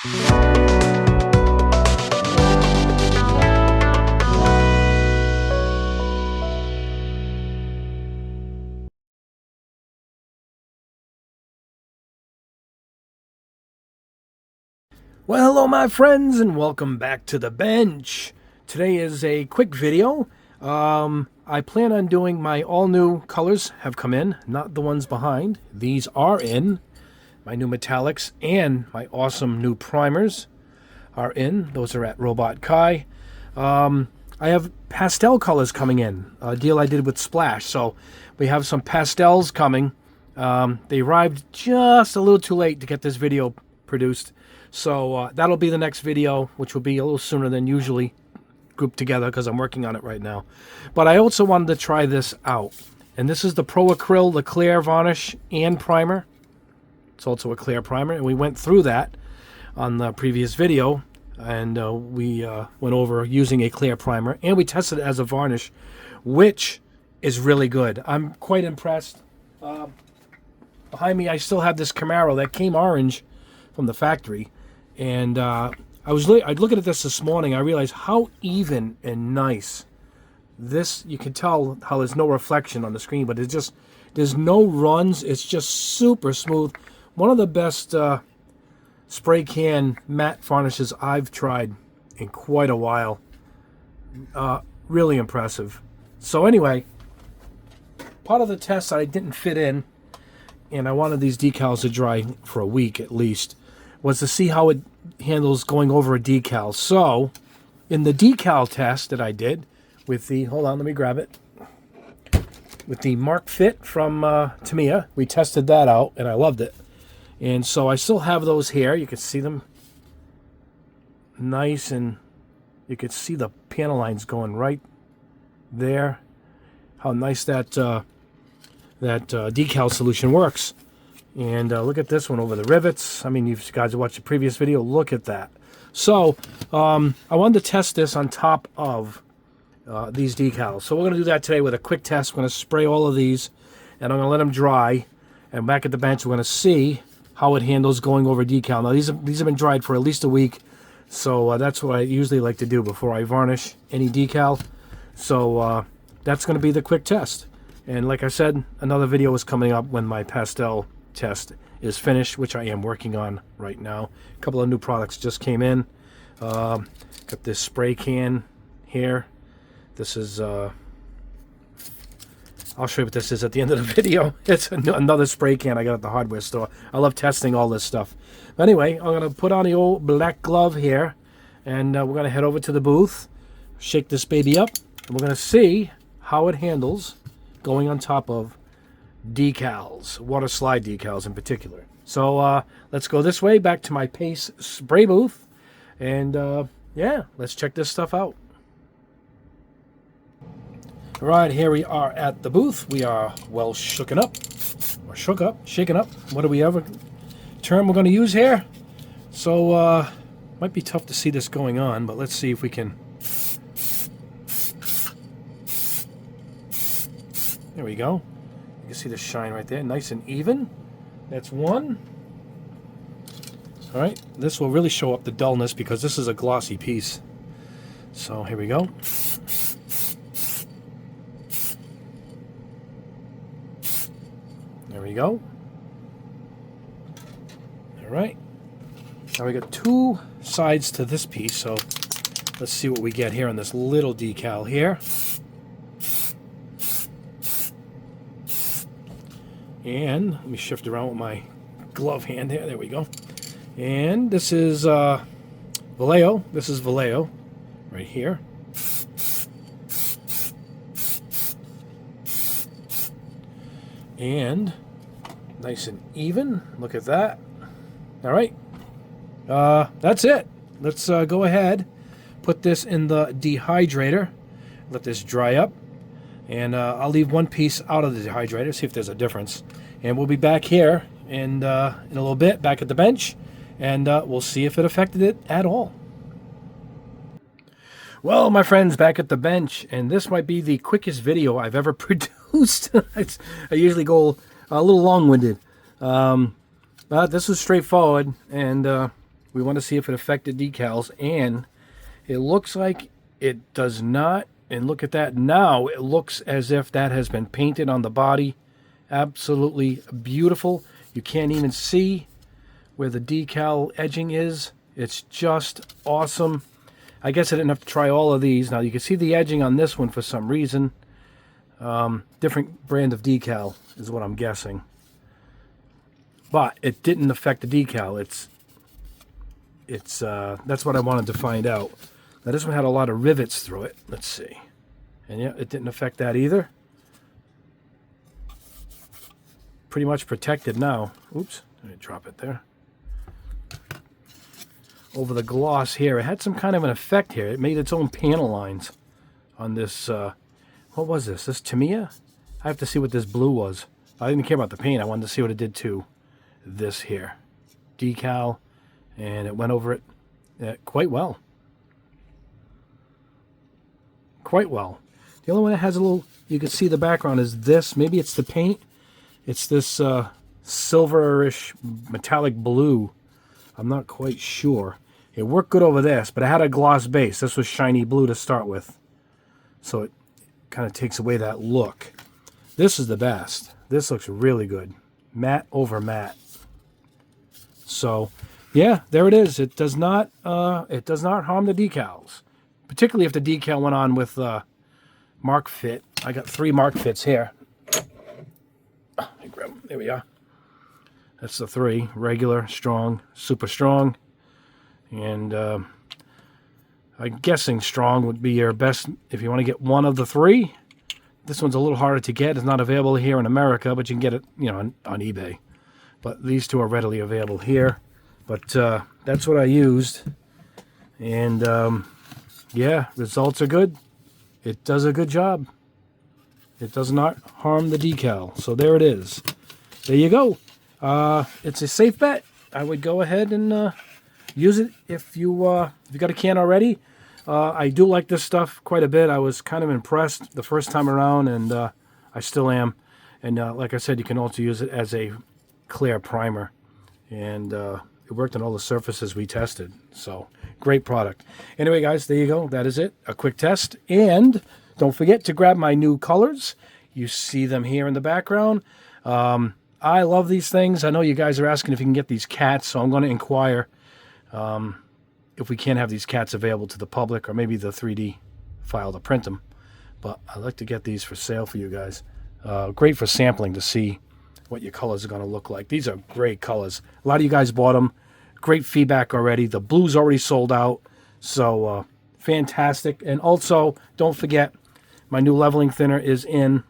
Well, hello my friends, and welcome back to the bench. Today is a quick video. I plan on doing my all-new colors have come in, not the ones behind. These are in. My new metallics and my awesome new primers are in. Those are at Robot Kai. I have pastel colors coming in, a deal I did with Splash. So we have some pastels coming. They arrived just a little too late to get this video produced. So that'll be the next video, which will be a little sooner than usually grouped together because I'm working on it right now. But I also wanted to try this out. And this is the ProAcryl, the clear varnish and primer. It's also a clear primer. And we went through that on the previous video. And we went over using a clear primer. And we tested it as a varnish, which is really good. I'm quite impressed. Behind me, I still have this Camaro that came orange from the factory. And I'd look at this morning. I realized how even and nice this. You can tell how there's no reflection on the screen, but there's no runs. It's just super smooth. One of the best spray can matte varnishes I've tried in quite a while. Really impressive. So anyway, part of the test I didn't fit in, and I wanted these decals to dry for a week at least, was to see how it handles going over a decal. So, in the decal test that I did with the, hold on, let me grab it, with the Mark Fit from Tamiya, we tested that out, and I loved it. And so I still have those here. You can see them nice, and you can see the panel lines going right there. How nice that decal solution works. And look at this one over the rivets. I mean, you guys watched the previous video. Look at that. So, I wanted to test this on top of these decals. So we're going to do that today with a quick test. We're going to spray all of these, and I'm going to let them dry. And back at the bench, we're going to see how it handles going over decal. Now, these have been dried for at least a week. So that's what I usually like to do before I varnish any decal. So that's going to be the quick test. And like I said, another video is coming up when my pastel test is finished, which I am working on right now. A couple of new products just came in. Got this spray can here. This is I'll show you what this is at the end of the video. It's another spray can I got at the hardware store. I love testing all this stuff. But anyway, I'm going to put on the old black glove here, and we're going to head over to the booth, shake this baby up, and we're going to see how it handles going on top of decals, water slide decals in particular. So let's go this way back to my Pace spray booth, and yeah, let's check this stuff out. All right, here we are at the booth. We are well shaken up, whatever term we're going to use here. So might be tough to see this going on, but let's see if we can. There we go. You can see the shine right there, nice and even. That's one. All right, this will really show up the dullness because this is a glossy piece. So here we go. There we go. All right. Now we got two sides to this piece, so let's see what we get here on this little decal here. And let me shift around with my glove hand here. There we go. And this is Vallejo. This is Vallejo right here. And nice and even. Look at that. All right. That's it. Let's go ahead, put this in the dehydrator, let this dry up. And I'll leave one piece out of the dehydrator, see if there's a difference. And we'll be back here in a little bit, back at the bench, and we'll see if it affected it at all. Well, my friends, back at the bench, and this might be the quickest video I've ever produced. I usually go a little long-winded, but this was straightforward, and We want to see if it affected decals, and it looks like it does not. And look at that now. It looks as if that has been painted on the body. Absolutely beautiful. You can't even see where the decal edging is. It's just awesome. I guess I didn't have to try all of these. Now you can see the edging on this one for some reason. Different brand of decal is what I'm guessing. But it didn't affect the decal. That's what I wanted to find out. Now this one had a lot of rivets through it. Let's see. And yeah, it didn't affect that either. Pretty much protected now. Oops, let me drop it there. Over the gloss here, it had some kind of an effect here. It made its own panel lines on this, what was this? This Tamiya? I have to see what this blue was. I didn't care about the paint. I wanted to see what it did to this here. Decal, and it went over it quite well. Quite well. The only one that has a little, you can see the background is this. Maybe it's the paint. It's this silverish metallic blue. I'm not quite sure. It worked good over this, but it had a gloss base. This was shiny blue to start with. So it kind of takes away that look. This is the best. This looks really good. Matte over matte. So, yeah, there it is. It does not harm the decals. Particularly if the decal went on with Mark Fit. I got 3 Mark Fits here. Let me grab them. There we are. That's the 3. Regular, strong, super strong. And I'm guessing strong would be your best if you want to get one of the 3. This one's a little harder to get. It's not available here in America, but you can get it, on eBay. But these 2 are readily available here. But that's what I used. And yeah, results are good. It does a good job. It does not harm the decal. So there it is. There you go. It's a safe bet. I would go ahead and use it if you got a can already. I do like this stuff quite a bit. I was kind of impressed the first time around, and I still am. And like I said, you can also use it as a clear primer. And it worked on all the surfaces we tested. So great product. Anyway, guys, there you go. That is it. A quick test. And don't forget to grab my new colors. You see them here in the background. I love these things. I know you guys are asking if you can get these cats, so I'm going to inquire if we can have these cats available to the public, or maybe the 3D file to print them. But I'd like to get these for sale for you guys. Great for sampling to see what your colors are going to look like. These are great colors. A lot of you guys bought them. Great feedback already. The blue's already sold out. So fantastic. And also, don't forget, my new leveling thinner is in.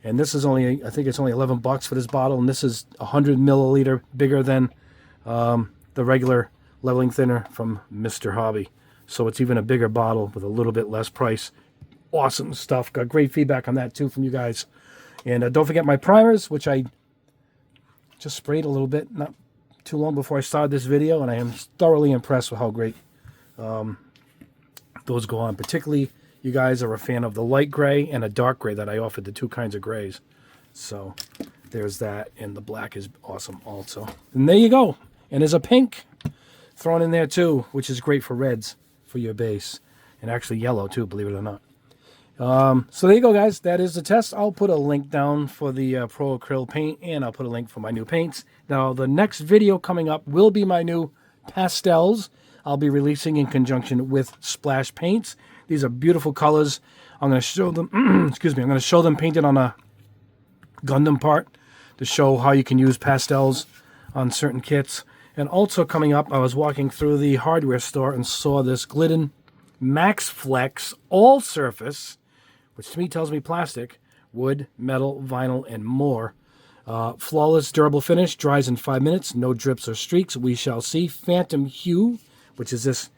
And this is only, I think it's only $11 for this bottle. And this is 100 milliliter bigger than the regular leveling thinner from Mr. Hobby. So it's even a bigger bottle with a little bit less price. Awesome stuff. Got great feedback on that too from you guys. And don't forget my primers, which I just sprayed a little bit not too long before I started this video. And I am thoroughly impressed with how great those go on. Particularly, you guys are a fan of the light gray and a dark gray that I offered, the 2 kinds of grays. So there's that. And the black is awesome also. And there you go. And there's a pink thrown in there too, which is great for reds for your base. And actually yellow too, believe it or not. So there you go, guys. That is the test. I'll put a link down for the ProAcryl paint, and I'll put a link for my new paints. Now, the next video coming up will be my new pastels. I'll be releasing in conjunction with splash paints. These are beautiful colors. I'm going to show them, excuse me, I'm going to show them painted on a Gundam part to show how you can use pastels on certain kits. And also coming up, I was walking through the hardware store and saw this Glidden Max Flex all surface, which to me tells me plastic, wood, metal, vinyl, and more. Flawless, durable finish, dries in 5 minutes, no drips or streaks. We shall see. Phantom Hue, which is this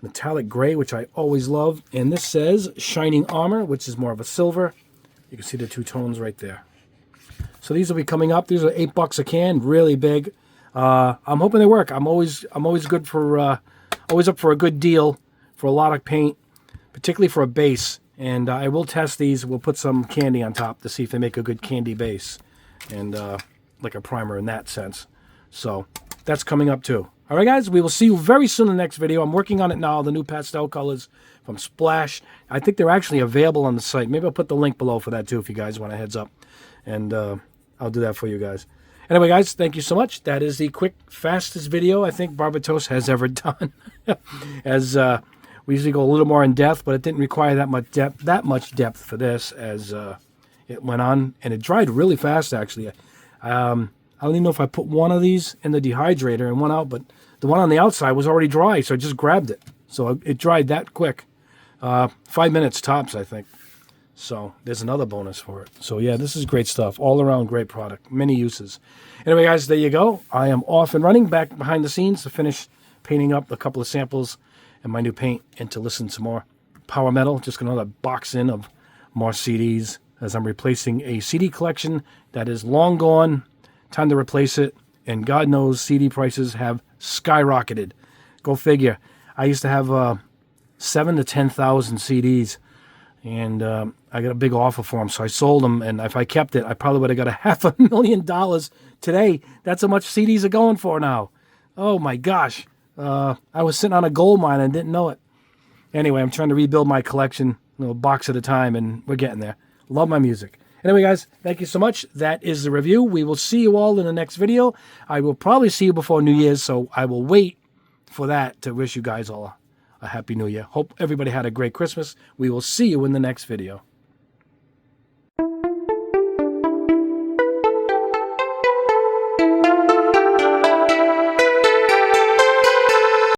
metallic gray, which I always love. And this says Shining Armor, which is more of a silver. You can see the 2 tones right there. So these will be coming up. These are $8 a can, really big. I'm hoping they work. I'm always good for always up for a good deal for a lot of paint, particularly for a base. And I will test these. We'll put some candy on top to see if they make a good candy base, and like a primer in that sense. So that's coming up too. All right, guys, we will see you very soon in the next video. I'm working on it now, the new pastel colors from Splash. I think they're actually available on the site. Maybe I'll put the link below for that, too, if you guys want a heads up. And I'll do that for you guys. Anyway, guys, thank you so much. That is the quick, fastest video I think Barbatos has ever done. As we usually go a little more in depth, but it didn't require that much depth for this as it went on. And it dried really fast, actually. I don't even know if I put one of these in the dehydrator and one out, but the one on the outside was already dry, so I just grabbed it. So it dried that quick. 5 minutes tops, I think. So there's another bonus for it. So yeah, this is great stuff. All around great product. Many uses. Anyway, guys, there you go. I am off and running back behind the scenes to finish painting up a couple of samples and my new paint and to listen to more power metal. Just going to box in of more CDs as I'm replacing a CD collection that is long gone. Time to replace it. And God knows CD prices have skyrocketed. Go figure. I used to have 7,000 to 10,000 CDs. And I got a big offer for them, so I sold them. And if I kept it, I probably would have got $500,000 today. That's how much CDs are going for now. Oh, my gosh. I was sitting on a gold mine and didn't know it. Anyway, I'm trying to rebuild my collection, a little box at a time, and we're getting there. Love my music. Anyway, guys, thank you so much. That is the review. We will see you all in the next video. I will probably see you before New Year's, so I will wait for that to wish you guys all a Happy New Year. Hope everybody had a great Christmas. We will see you in the next video.